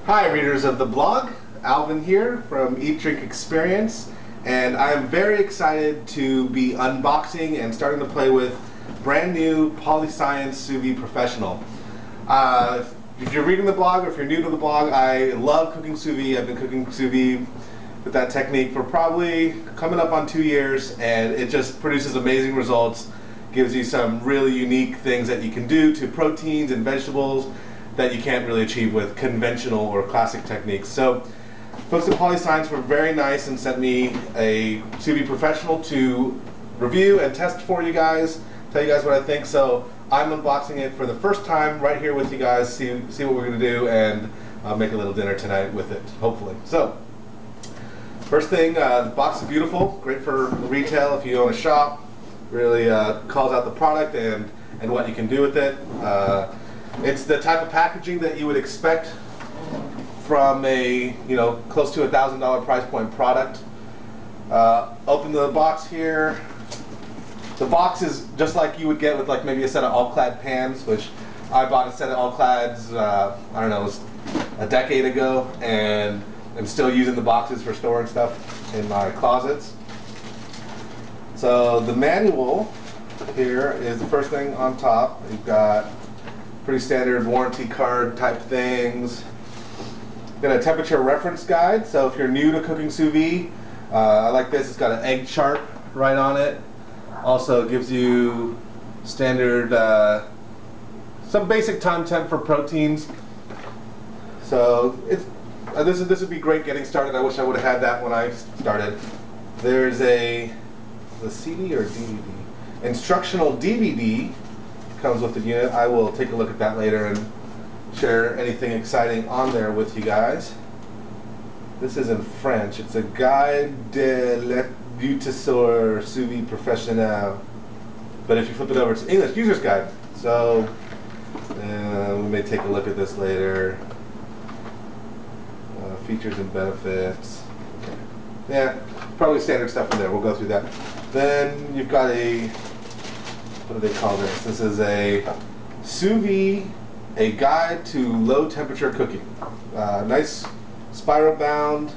Hi readers of the blog, Alvin here from Eat Drink Experience, and I'm very excited to be unboxing and starting to play with brand new PolyScience Sous Vide Professional. If you're reading the blog or if you're new to the blog, I love cooking sous vide. I've been cooking sous vide with that technique for probably coming up on 2 years, and it just produces amazing results. Gives you some really unique things that you can do to proteins and vegetables that you can't really achieve with conventional or classic techniques. So folks at PolyScience were very nice and sent me a sous vide professional to review and test for you guys, tell you guys what I think. So I'm unboxing it for the first time right here with you guys, see what we're going to do, and make a little dinner tonight with it, hopefully. So first thing, the box is beautiful, great for retail if you own a shop. Really calls out the product and what you can do with it. It's the type of packaging that you would expect from a close to $1,000 price point product. Open the box here. The box is just like you would get with like maybe a set of all-clad pans, which I bought a set of all-clads, I don't know, it was a decade ago, and I'm still using the boxes for storing stuff in my closets. So the manual here is the first thing on top. You've got pretty standard warranty card type things. Got a temperature reference guide, so if you're new to cooking sous vide, I like this. It's got an egg chart right on it. Also gives you standard, some basic time temp for proteins. So it's this would be great getting started. I wish I would have had that when I started. There's the CD or DVD? Instructional DVD comes with the unit. I will take a look at that later and share anything exciting on there with you guys. This is in French. It's a Guide de l'utilisateur sous vide professionnel. But if you flip it over, it's English User's Guide. So we may take a look at this later. Features and benefits. Okay. Yeah, probably standard stuff in there. We'll go through that. Then you've got what do they call this? This is a sous vide, a guide to low temperature cooking. Nice spiral bound,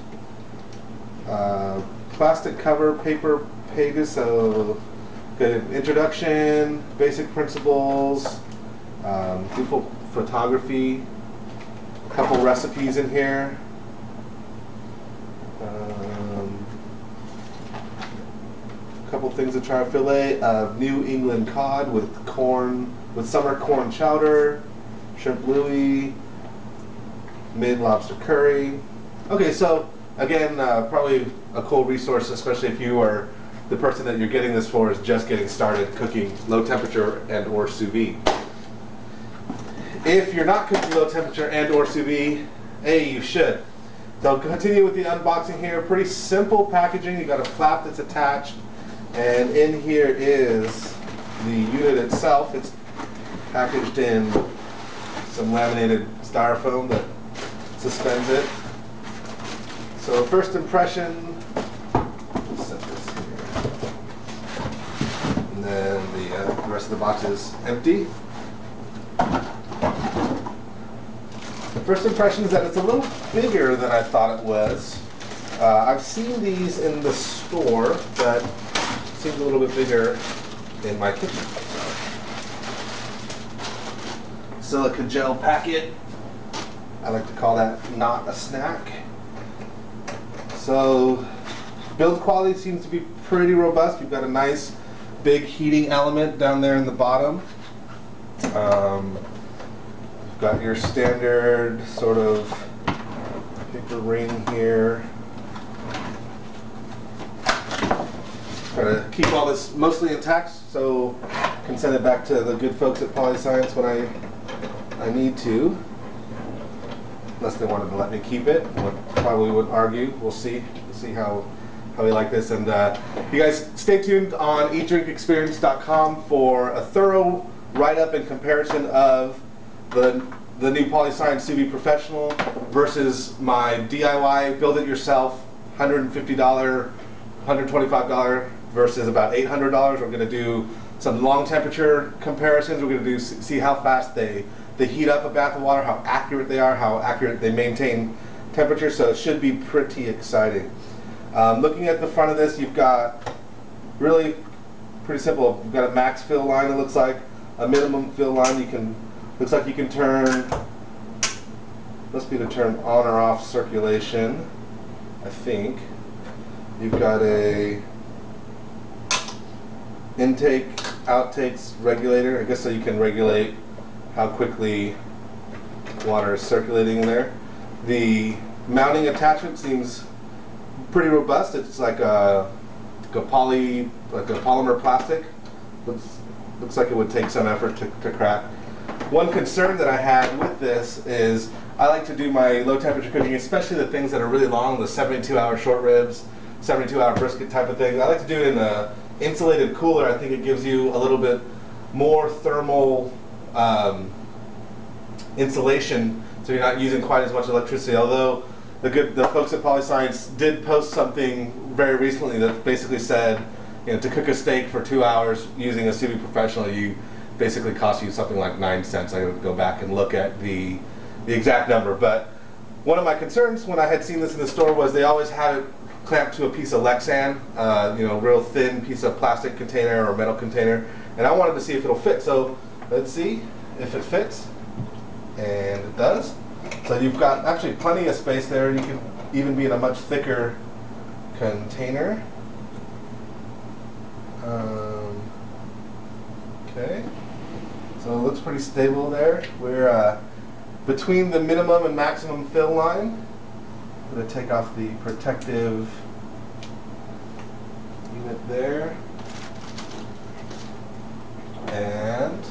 plastic cover, paper pages, so good introduction, basic principles, beautiful photography, a couple recipes in here. Couple things to try. Fillet of New England cod with summer corn chowder, shrimp louis, mid lobster curry. Okay, so again, probably a cool resource, especially if you are the person that you're getting this for is just getting started cooking low temperature and or sous vide. If you're not cooking low temperature and or sous vide, you should. So continue with the unboxing here. Pretty simple packaging. You got a flap that's attached. And in here is the unit itself. It's packaged in some laminated styrofoam that suspends it. So first impression, let's set this here. And then the rest of the box is empty. The first impression is that it's a little bigger than I thought it was. I've seen these in the store, but seems a little bit bigger in my kitchen. Silica gel packet. I like to call that not a snack. So build quality seems to be pretty robust. You've got a nice big heating element down there in the bottom. You've got your standard sort of paper ring here. Try to keep all this mostly intact so I can send it back to the good folks at PolyScience when I need to. Unless they wanted to let me keep it. I probably wouldn't argue. We'll see. We'll see how we like this. And you guys stay tuned on eatdrinkexperience.com for a thorough write-up and comparison of the new PolyScience Sous Vide Professional versus my DIY build-it-yourself $150, $125 versus about $800. We're going to do some long temperature comparisons. We're going to see how fast they they heat up a bath of water, how accurate they are, how accurate they maintain temperature, so it should be pretty exciting. Looking at the front of this, you've got really pretty simple. You've got a max fill line, it looks like, a minimum fill line. Looks like you can turn, must be to turn on or off circulation, I think. You've got a intake outtakes regulator, I guess, so you can regulate how quickly water is circulating in there. The mounting attachment seems pretty robust. It's like a polymer plastic. Looks like it would take some effort to crack. One concern that I had with this is I like to do my low temperature cooking, especially the things that are really long, the 72-hour short ribs, 72-hour brisket type of thing. I like to do it in a insulated cooler. I think it gives you a little bit more thermal insulation, so you're not using quite as much electricity. Although the folks at PolyScience did post something very recently that basically said, you know, to cook a steak for 2 hours using a sous vide professional, you basically cost you something like 9 cents. I would go back and look at the exact number. But one of my concerns when I had seen this in the store was they always had it clamped to a piece of Lexan, you know, real thin piece of plastic container or metal container, and I wanted to see if it'll fit. So let's see if it fits, and it does. So you've got actually plenty of space there. You can even be in a much thicker container. Okay, so it looks pretty stable there. We're between the minimum and maximum fill line. I'm going to take off the protective unit there and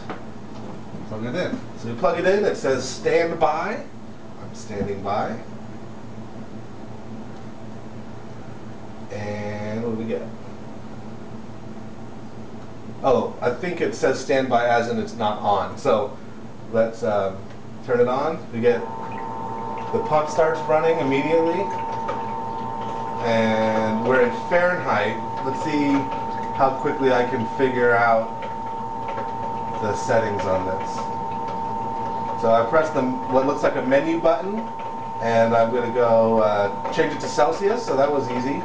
plug it in. So you plug it in, it says stand by. I'm standing by. And what do we get? Oh, I think it says stand by as in it's not on. So let's turn it on. We get the pump starts running immediately, and we're in Fahrenheit. Let's see how quickly I can figure out the settings on this. So I press what looks like a menu button, and I'm going to go change it to Celsius, so that was easy.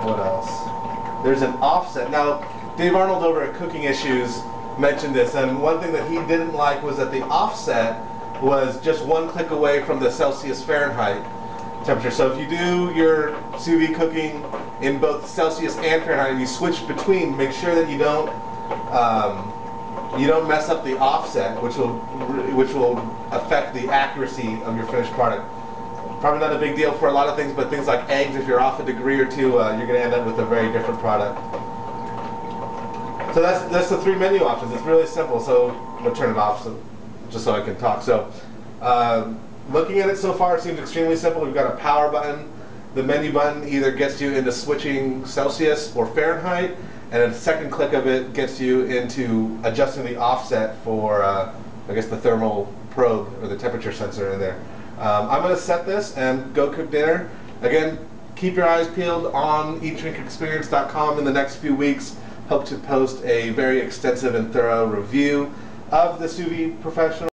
What else? There's an offset. Now, Dave Arnold over at Cooking Issues mentioned this, and one thing that he didn't like was that the offset was just one click away from the Celsius Fahrenheit temperature. So if you do your sous vide cooking in both Celsius and Fahrenheit, and you switch between, make sure that you don't mess up the offset, which will affect the accuracy of your finished product. Probably not a big deal for a lot of things, but things like eggs, if you're off a degree or two, you're going to end up with a very different product. So that's the 3 menu options. It's really simple. So I'm going to turn it off just so I can talk. So looking at it so far, it seems extremely simple. We've got a power button. The menu button either gets you into switching Celsius or Fahrenheit, and a second click of it gets you into adjusting the offset for, I guess, the thermal probe or the temperature sensor in there. I'm going to set this and go cook dinner. Again, keep your eyes peeled on eatdrinkexperience.com in the next few weeks. Hope to post a very extensive and thorough review of the sous vide professional.